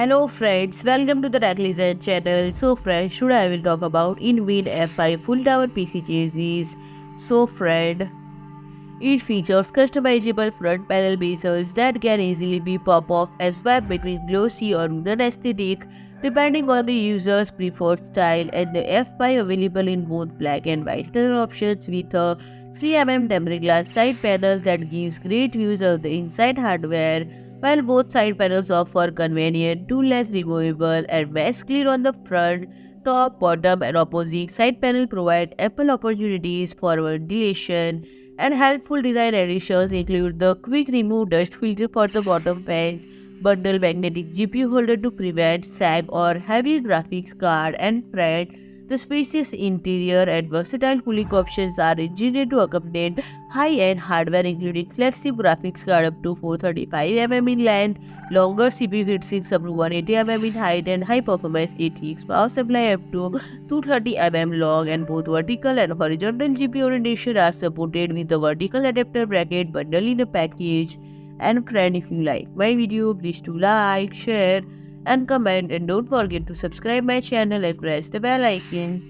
Hello friends, welcome to the Tech Lizard channel. So friends, today I will talk about InWin F5 full tower PC chassis. So friend, it features customizable front panel bezels that can easily be pop-off and swap between glossy or wooden aesthetic depending on the user's preferred style, and the F5 available in both black and white color options with a 3 mm tempered glass side panel that gives great views of the inside hardware, while both side panels offer convenient tool-less removable and mesh clear on the front. Top, bottom, and opposite side panel provide ample opportunities for ventilation, and helpful design additions include the quick remove dust filter for the bottom fans, bundle magnetic GPU holder to prevent sag or heavy graphics card, and friend, the spacious interior and versatile cooling options are engineered to accommodate high-end hardware including flexible graphics card up to 435 mm in length, longer CPU heatsinks up to 180 mm in height, and high-performance ATX power supply up to 230 mm long, and both vertical and horizontal GPU orientation are supported with the vertical adapter bracket bundle in a package. And friend, if you like my video, please do like, share and comment, and don't forget to subscribe my channel and press the bell icon.